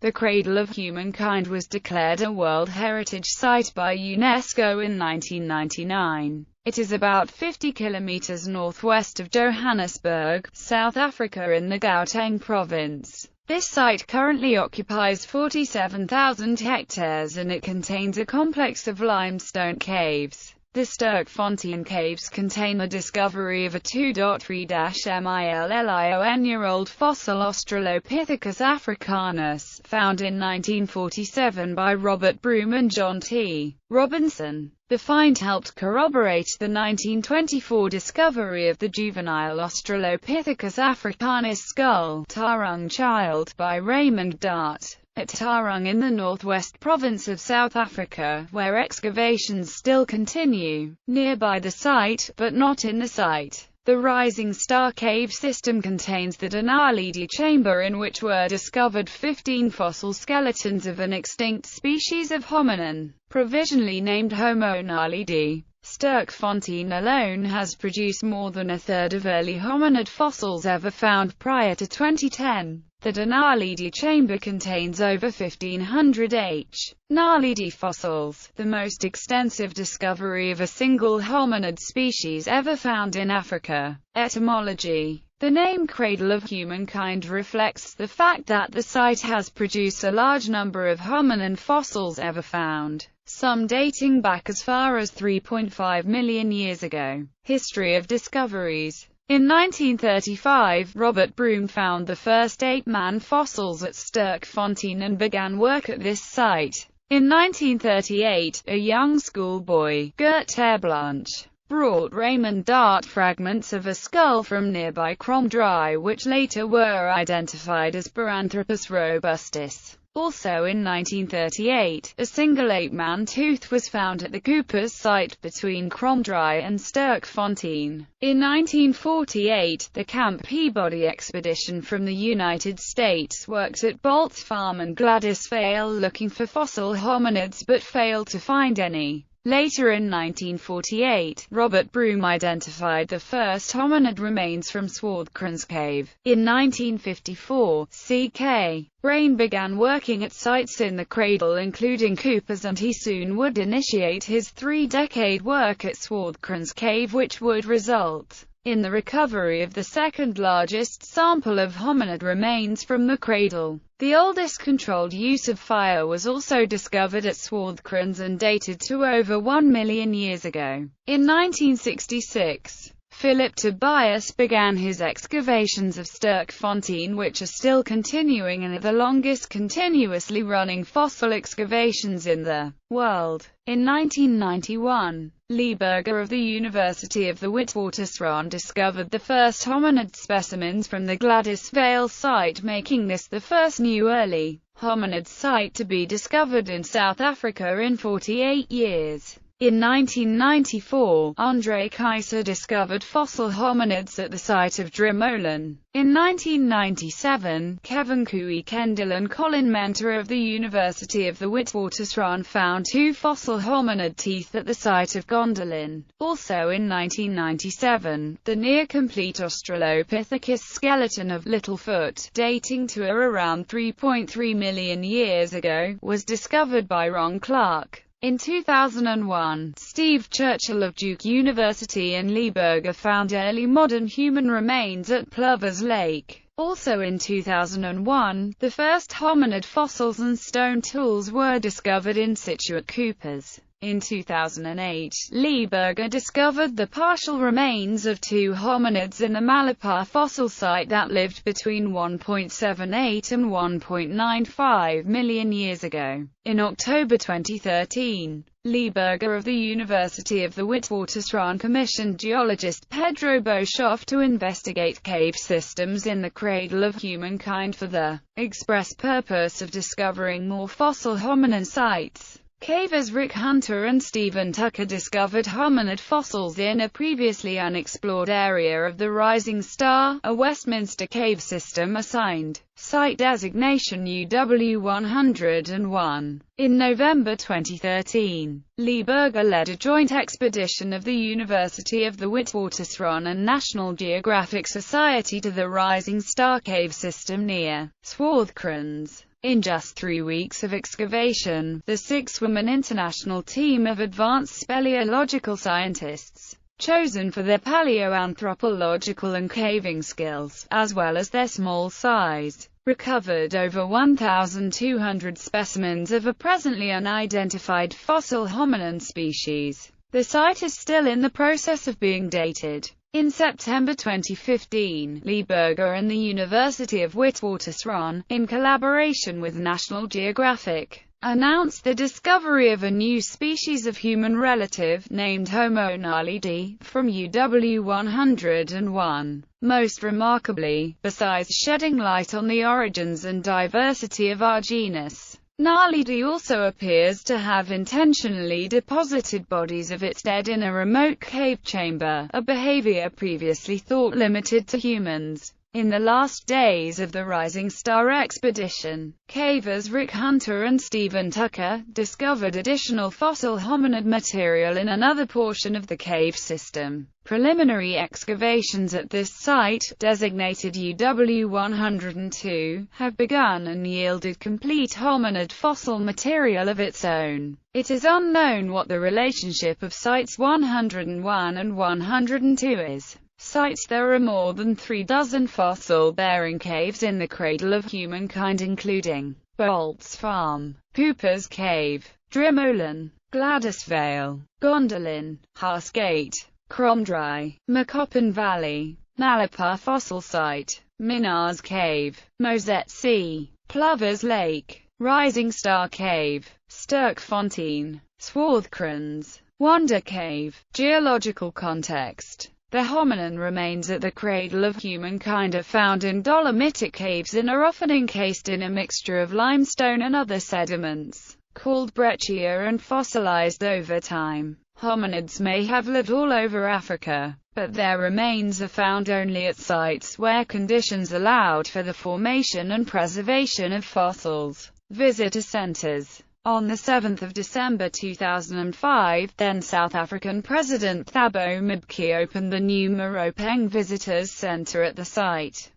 The Cradle of Humankind was declared a World Heritage Site by UNESCO in 1999. It is about 50 kilometres northwest of Johannesburg, South Africa in the Gauteng province. This site currently occupies 47,000 hectares and it contains a complex of limestone caves. The Sterkfontein Caves contain the discovery of a 2.3-million-year-old fossil Australopithecus africanus, found in 1947 by Robert Broom and John T. Robinson. The find helped corroborate the 1924 discovery of the juvenile Australopithecus africanus skull, Taurung Child, by Raymond Dart, at Taurung in the northwest province of South Africa, where excavations still continue, nearby the site, but not in the site. The Rising Star Cave system contains the Denali chamber in which were discovered 15 fossil skeletons of an extinct species of hominin, provisionally named Homo naledi. Sterkfontein alone has produced more than a third of early hominid fossils ever found prior to 2010. The Denali chamber contains over 1,500 H. naledi fossils, the most extensive discovery of a single hominid species ever found in Africa. Etymology. The name Cradle of Humankind reflects the fact that the site has produced a large number of hominin fossils ever found, some dating back as far as 3.5 million years ago. History of discoveries. In 1935, Robert Broom found the first ape-man fossils at Sterkfontein and began work at this site. In 1938, a young schoolboy, Gert Terblanche, brought Raymond Dart fragments of a skull from nearby Kromdraai which later were identified as Paranthropus robustus. Also in 1938, a single ape-man tooth was found at the Coopers site between Kromdraai and Sterkfontein. In 1948, the Camp Peabody expedition from the United States worked at Bolt's Farm and Gladys Vale looking for fossil hominids but failed to find any. Later in 1948, Robert Broom identified the first hominid remains from Swartkrans Cave. In 1954, C.K. Brain began working at sites in the Cradle including Coopers, and he soon would initiate his 3-decade work at Swartkrans Cave, which would result in the recovery of the second largest sample of hominid remains from the Cradle. The oldest controlled use of fire was also discovered at Swartkrans and dated to over 1 million years ago. In 1966, Philip Tobias began his excavations of Sterkfontein, which are still continuing and are the longest continuously running fossil excavations in the world. In 1991, Lieberger of the University of the Witwatersrand discovered the first hominid specimens from the Gladys Vale site, making this the first new early hominid site to be discovered in South Africa in 48 years. In 1994, Andre Kaiser discovered fossil hominids at the site of Drimolen. In 1997, Kevin Kui Kendall and Colin Mentor of the University of the Witwatersrand found 2 fossil hominid teeth at the site of Gondolin. Also in 1997, the near-complete Australopithecus skeleton of Littlefoot, dating to around 3.3 million years ago, was discovered by Ron Clark. In 2001, Steve Churchill of Duke University and Lieberger found early modern human remains at Plovers Lake. Also in 2001, the first hominid fossils and stone tools were discovered in situ at Coopers. In 2008, Lieberger discovered the partial remains of 2 hominids in the Malapar fossil site that lived between 1.78 and 1.95 million years ago. In October 2013, Lieberger of the University of the Witwatersrand commissioned geologist Pedro Boshoff to investigate cave systems in the Cradle of Humankind for the express purpose of discovering more fossil hominin sites. Cavers Rick Hunter and Stephen Tucker discovered hominid fossils in a previously unexplored area of the Rising Star, a Westminster cave system assigned site designation UW101. In November 2013, Lieberger led a joint expedition of the University of the Witwatersrand and National Geographic Society to the Rising Star cave system near Swartkrans. In just 3 weeks of excavation, the 6-woman international team of advanced speleological scientists, chosen for their paleoanthropological and caving skills, as well as their small size, recovered over 1,200 specimens of a presently unidentified fossil hominin species. The site is still in the process of being dated. In September 2015, Lee Berger and the University of Witwatersrand, in collaboration with National Geographic, announced the discovery of a new species of human relative, named Homo naledi, from UW101. Most remarkably, besides shedding light on the origins and diversity of our genus, Naledi also appears to have intentionally deposited bodies of its dead in a remote cave chamber, a behavior previously thought limited to humans. In the last days of the Rising Star expedition, cavers Rick Hunter and Stephen Tucker discovered additional fossil hominid material in another portion of the cave system. Preliminary excavations at this site, designated UW102, have begun and yielded complete hominid fossil material of its own. It is unknown what the relationship of sites 101 and 102 is. Sites There are more than 36 fossil-bearing caves in the Cradle of Humankind, including Bolt's Farm, Cooper's Cave, Drimolen, Gladys Vale, Gondolin, Harsgate, Cromdry, Macopan Valley, Malapa Fossil Site, Minars Cave, Mosette Sea, Plovers Lake, Rising Star Cave, Sterkfontein, Swarthkrans, Wonder Cave. Geological context. The hominin remains at the Cradle of Humankind are found in dolomitic caves and are often encased in a mixture of limestone and other sediments, called breccia, and fossilized over time. Hominids may have lived all over Africa, but their remains are found only at sites where conditions allowed for the formation and preservation of fossils. Visitor centers. On 7 December 2005, then South African President Thabo Mbeki opened the new Maropeng Visitors Center at the site.